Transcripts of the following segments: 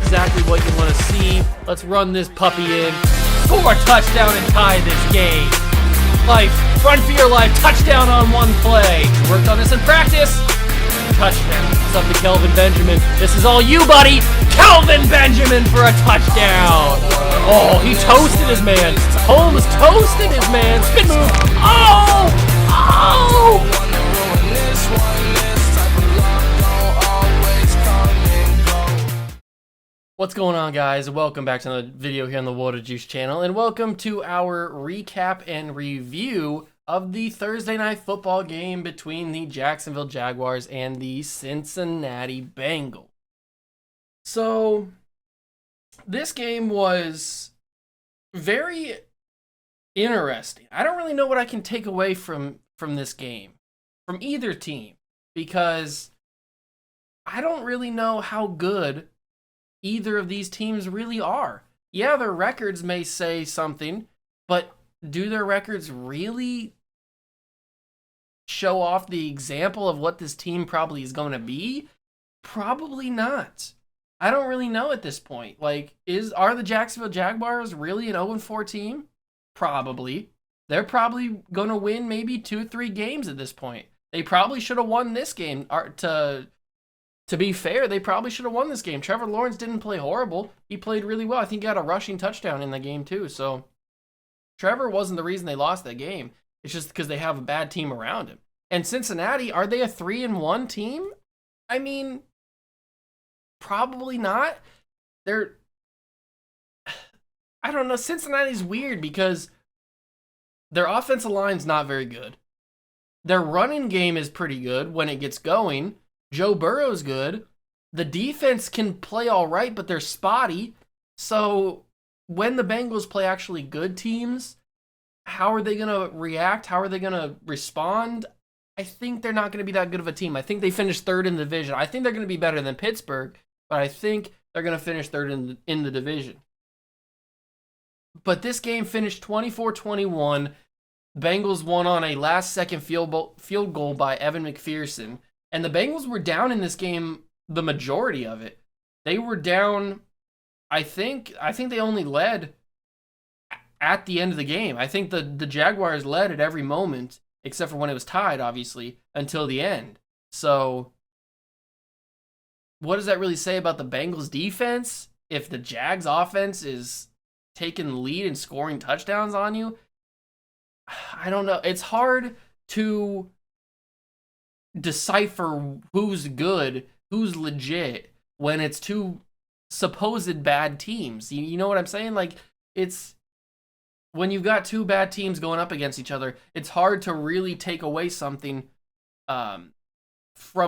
exactly what you want to see. Let's run this puppy in. Score a touchdown and tie this game. Life, run for your life, touchdown on one play. Worked on this in practice. Touchdown. It's up to Kelvin Benjamin. This is all you, buddy. Kelvin Benjamin for a touchdown. Oh, he toasted his man. Holmes toasted his man. Spin move. Oh! Oh! What's going on, guys? Welcome back to another video here on the Water Juice channel, and welcome to our recap and review of the Thursday night football game between the Jacksonville Jaguars and the Cincinnati Bengals. So, this game was very interesting. I don't really know what I can take away from this game, from either team, because I don't really know how good either of these teams really are. Yeah, their records may say something, but do their records really show off the example of what this team probably is going to be? Probably not. I don't really know at this point. Like, are the Jacksonville Jaguars really an 0-4 team? Probably. They're probably going to win maybe 2-3 games at this point. They probably should have won this game. To be fair, they probably should have won this game. Trevor Lawrence didn't play horrible. He played really well. I think he got a rushing touchdown in the game too. So Trevor wasn't the reason they lost that game. It's just because they have a bad team around him. And Cincinnati, are they a 3-1 team? I mean, probably not. I don't know. Cincinnati's weird because their offensive line's not very good. Their running game is pretty good when it gets going. Joe Burrow's good. The defense can play all right, but they're spotty. So when the Bengals play actually good teams, how are they going to react? How are they going to respond? I think they're not going to be that good of a team. I think they finished third in the division. I think they're going to be better than Pittsburgh, but I think they're going to finish third in the division. But this game finished 24-21. Bengals won on a last-second field goal by Evan McPherson. And the Bengals were down in this game the majority of it. They were down, I think they only led at the end of the game. I think the Jaguars led at every moment, except for when it was tied, obviously, until the end. So, what does that really say about the Bengals defense? If the Jags offense is taking the lead and scoring touchdowns on you? I don't know. It's hard to decipher who's good, who's legit, when it's two supposed bad teams. You know what I'm saying? Like, it's when you've got two bad teams going up against each other, it's hard to really take away something from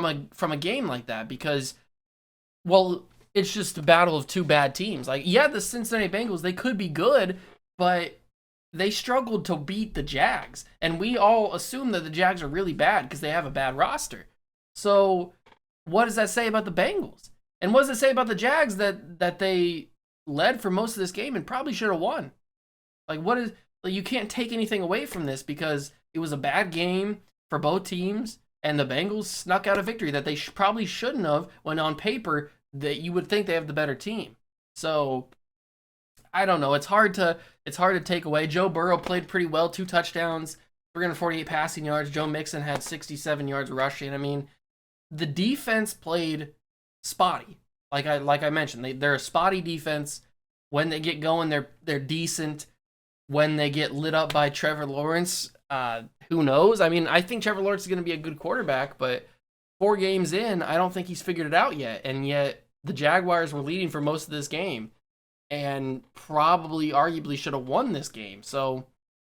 a game like that, because, well, it's just a battle of two bad teams. Like, yeah, the Cincinnati Bengals, they could be good, but they struggled to beat the Jags, and we all assume that the Jags are really bad because they have a bad roster. So what does that say about the Bengals? And what does it say about the Jags that they led for most of this game and probably should have won? Like, you can't take anything away from this because it was a bad game for both teams, and the Bengals snuck out a victory that they probably shouldn't have, when on paper that you would think they have the better team. So I don't know. It's hard to take away. Joe Burrow played pretty well, 2 touchdowns, 348 passing yards. Joe Mixon had 67 yards rushing. I mean, the defense played spotty. Like I mentioned, they're a spotty defense. When they get going, they're decent. When they get lit up by Trevor Lawrence, who knows? I mean, I think Trevor Lawrence is going to be a good quarterback, but 4 games in, I don't think he's figured it out yet. And yet the Jaguars were leading for most of this game, and probably arguably should have won this game. So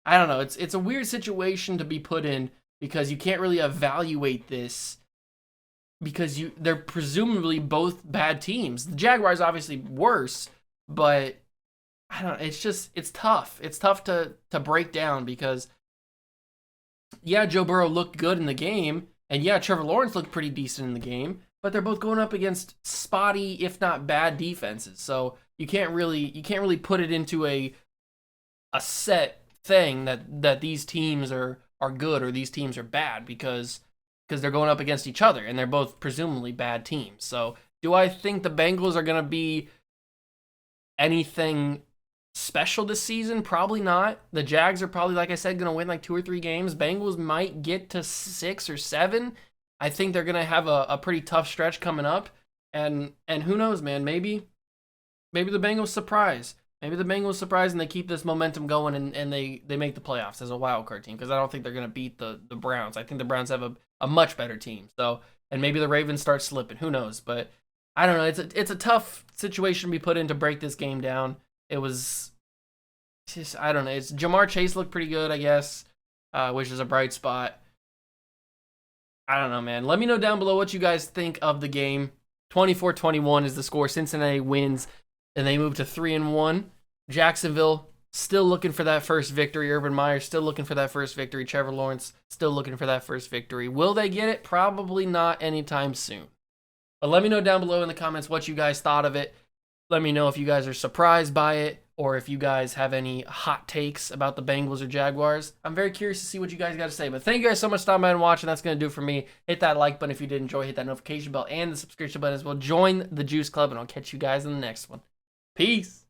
I don't know. It's a weird situation to be put in, because you can't really evaluate this, because they're presumably both bad teams. The Jaguars obviously worse, but I don't know. It's tough. It's tough to break down, because yeah, Joe Burrow looked good in the game, and yeah, Trevor Lawrence looked pretty decent in the game, but they're both going up against spotty, if not bad, defenses. So you can't really put it into a set thing that these teams are good or these teams are bad, because they're going up against each other, and they're both presumably bad teams. So do I think the Bengals are going to be anything special this season? Probably not. The Jags are probably, like I said, going to win like 2 or 3 games. Bengals might get to 6 or 7. I think they're going to have a pretty tough stretch coming up. And who knows, man? Maybe the Bengals surprise. Maybe the Bengals surprise and they keep this momentum going and they make the playoffs as a wild card team, because I don't think they're going to beat the Browns. I think the Browns have a much better team. So, and maybe the Ravens start slipping. Who knows? But I don't know. It's a tough situation to be put in to break this game down. It was just, I don't know. It's Jamar Chase looked pretty good, I guess, which is a bright spot. I don't know, man. Let me know down below what you guys think of the game. 24-21 is the score. Cincinnati wins, and they move to 3-1. Jacksonville still looking for that first victory. Urban Meyer still looking for that first victory. Trevor Lawrence still looking for that first victory. Will they get it? Probably not anytime soon. But let me know down below in the comments what you guys thought of it. Let me know if you guys are surprised by it or if you guys have any hot takes about the Bengals or Jaguars. I'm very curious to see what you guys got to say. But thank you guys so much for stopping by and watching. That's going to do it for me. Hit that like button if you did enjoy. Hit that notification bell and the subscription button as well. Join the Juice Club, and I'll catch you guys in the next one. Peace.